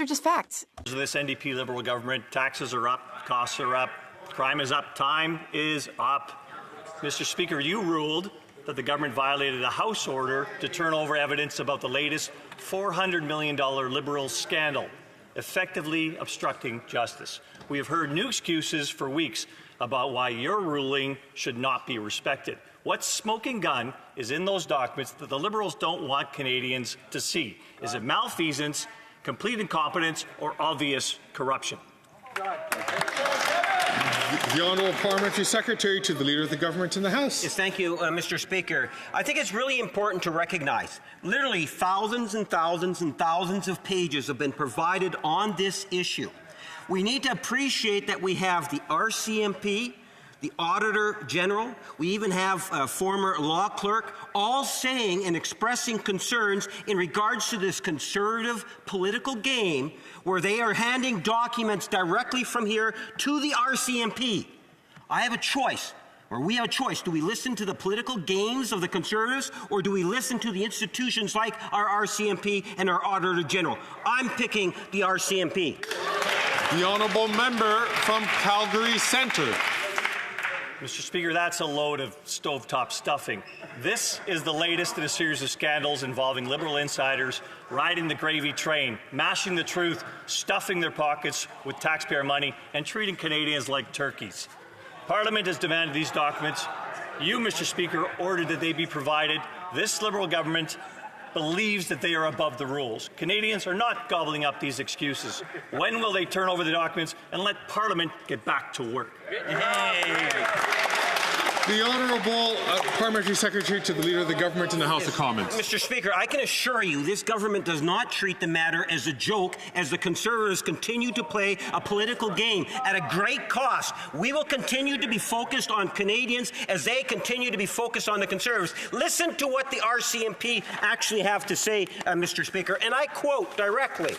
They're just facts. This NDP Liberal government, taxes are up, costs are up, crime is up, time is up. Mr. Speaker, you ruled that the government violated a House order to turn over evidence about the latest $400 million Liberal scandal, effectively obstructing justice. We have heard new excuses for weeks about why your ruling should not be respected. What smoking gun is in those documents that the Liberals don't want Canadians to see? Is it malfeasance, complete incompetence, or obvious corruption? The Honourable Parliamentary Secretary to the Leader of the Government in the House. Yes, thank you, Mr. Speaker. I think it's really important to recognize literally thousands and thousands and thousands of pages have been provided on this issue. We need to appreciate that we have the RCMP, the Auditor General, we even have a former law clerk, all saying and expressing concerns in regards to this conservative political game where they are handing documents directly from here to the RCMP. I have a choice, or we have a choice. Do we listen to the political games of the Conservatives, or do we listen to the institutions like our RCMP and our Auditor General? I'm picking the RCMP. The Honourable Member from Calgary Centre. Mr. Speaker, that's a load of stovetop stuffing. This is the latest in a series of scandals involving Liberal insiders riding the gravy train, mashing the truth, stuffing their pockets with taxpayer money, and treating Canadians like turkeys. Parliament has demanded these documents. You, Mr. Speaker, ordered that they be provided. This Liberal government believes that they are above the rules. Canadians are not gobbling up these excuses. When will they turn over the documents and let Parliament get back to work? The Honourable Parliamentary Secretary to the Leader of the Government in the House of Commons. Mr. Speaker, I can assure you this government does not treat the matter as a joke as the Conservatives continue to play a political game at a great cost. We will continue to be focused on Canadians as they continue to be focused on the Conservatives. Listen to what the RCMP actually have to say, Mr. Speaker, and I quote directly.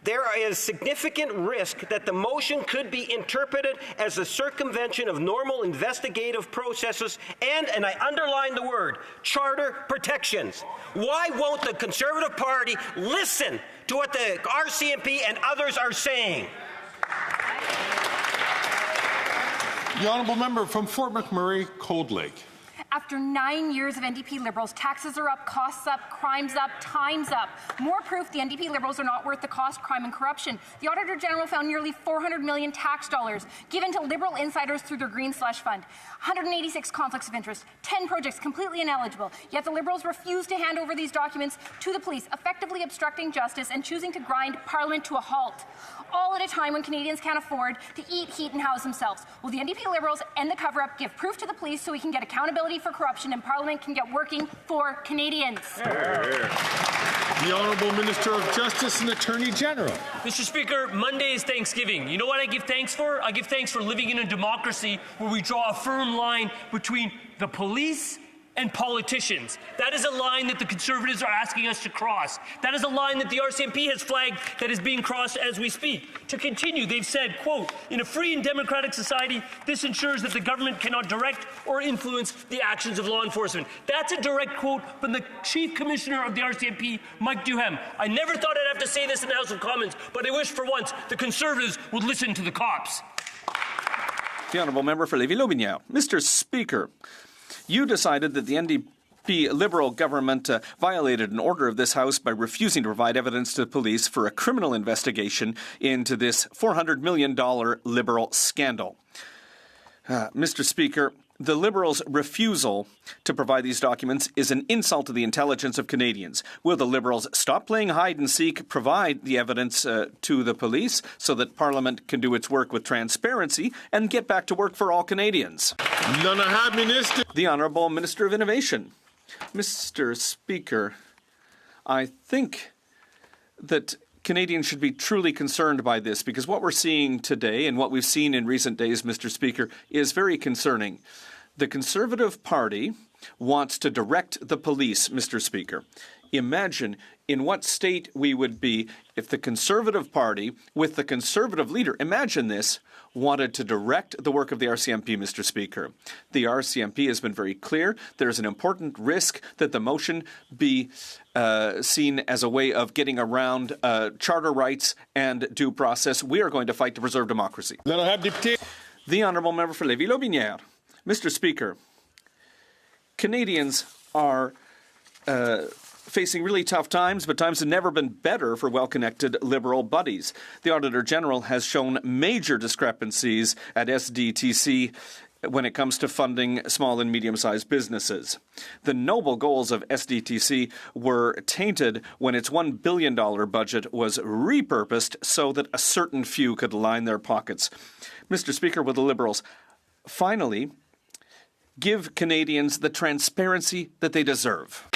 There is significant risk that the motion could be interpreted as a circumvention of normal investigative processes and I underline the word, charter protections. Why won't the Conservative Party listen to what the RCMP and others are saying? The Honourable Member from Fort McMurray, Cold Lake. After 9 years of NDP Liberals, taxes are up, costs up, crimes up, time's up. More proof the NDP Liberals are not worth the cost, crime and corruption. The Auditor General found nearly $400 million tax dollars given to Liberal insiders through their Green Slush Fund. 186 conflicts of interest, 10 projects completely ineligible. Yet the Liberals refuse to hand over these documents to the police, effectively obstructing justice and choosing to grind Parliament to a halt. All at a time when Canadians can't afford to eat, heat and house themselves. Will the NDP Liberals end the cover-up, give proof to the police so we can get accountability for corruption and Parliament can get working for Canadians? The Honourable Minister of Justice and Attorney General. Mr. Speaker, Monday is Thanksgiving. You know what I give thanks for? I give thanks for living in a democracy where we draw a firm line between the police and politicians. That is a line that the Conservatives are asking us to cross. That is a line that the RCMP has flagged that is being crossed as we speak. To continue, they've said, quote, in a free and democratic society, this ensures that the government cannot direct or influence the actions of law enforcement. That's a direct quote from the Chief Commissioner of the RCMP, Mike Duhem. I never thought I'd have to say this in the House of Commons, but I wish for once the Conservatives would listen to the cops. The Honourable Member for Lévis-Lotbinière. Mr. Speaker, you decided that the NDP Liberal government violated an order of this House by refusing to provide evidence to the police for a criminal investigation into this $400 million Liberal scandal. Mr. Speaker, the Liberals' refusal to provide these documents is an insult to the intelligence of Canadians. Will the Liberals stop playing hide-and-seek, provide the evidence to the police so that Parliament can do its work with transparency and get back to work for all Canadians? The Honourable Minister of Innovation. Mr. Speaker, I think that Canadians should be truly concerned by this because what we're seeing today and what we've seen in recent days, Mr. Speaker, is very concerning. The Conservative Party wants to direct the police, Mr. Speaker. Imagine in what state we would be if the Conservative Party, with the Conservative leader, imagine this, wanted to direct the work of the RCMP, Mr. Speaker. The RCMP has been very clear. There's an important risk that the motion be seen as a way of getting around charter rights and due process. We are going to fight to preserve democracy. The Honourable Member for Lévis-Lotbinière. Mr. Speaker, Canadians are facing really tough times, but times have never been better for well-connected Liberal buddies. The Auditor General has shown major discrepancies at SDTC when it comes to funding small and medium-sized businesses. The noble goals of SDTC were tainted when its $1 billion budget was repurposed so that a certain few could line their pockets. Mr. Speaker, will the Liberals finally give Canadians the transparency that they deserve?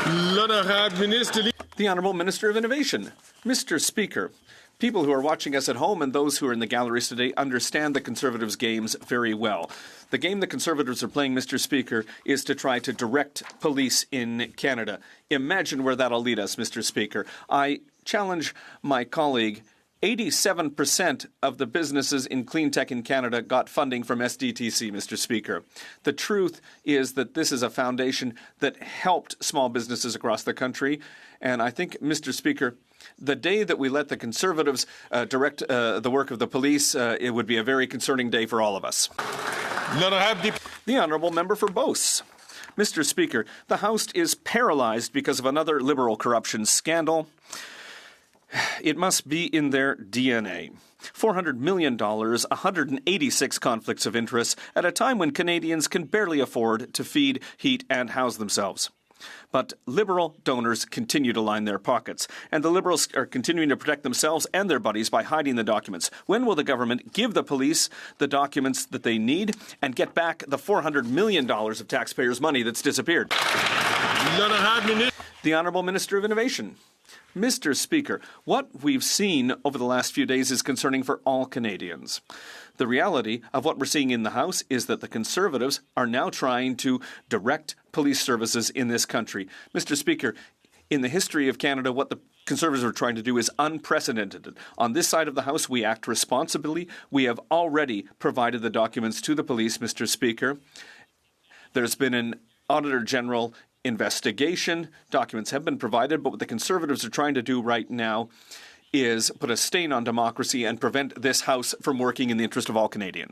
The Honourable Minister of Innovation. Mr. Speaker, people who are watching us at home and those who are in the galleries today understand the Conservatives' games very well. The game the Conservatives are playing, Mr. Speaker, is to try to direct police in Canada. Imagine where that'll lead us, Mr. Speaker. I challenge my colleague. 87% of the businesses in clean tech in Canada got funding from SDTC, Mr. Speaker. The truth is that this is a foundation that helped small businesses across the country. And I think, Mr. Speaker, the day that we let the Conservatives direct the work of the police, it would be a very concerning day for all of us. The Honourable Member for Beauce. Mr. Speaker, the House is paralysed because of another Liberal corruption scandal. It must be in their DNA. $400 million, 186 conflicts of interest at a time when Canadians can barely afford to feed, heat, and house themselves. But Liberal donors continue to line their pockets, and the Liberals are continuing to protect themselves and their buddies by hiding the documents. When will the government give the police the documents that they need and get back the $400 million of taxpayers' money that's disappeared? The Honourable Minister of Innovation. Mr. Speaker, what we've seen over the last few days is concerning for all Canadians. The reality of what we're seeing in the House is that the Conservatives are now trying to direct police services in this country. Mr. Speaker, in the history of Canada, what the Conservatives are trying to do is unprecedented. On this side of the House, we act responsibly. We have already provided the documents to the police, Mr. Speaker. There's been an Auditor General investigation. Documents have been provided, but what the Conservatives are trying to do right now is put a stain on democracy and prevent this House from working in the interest of all Canadians.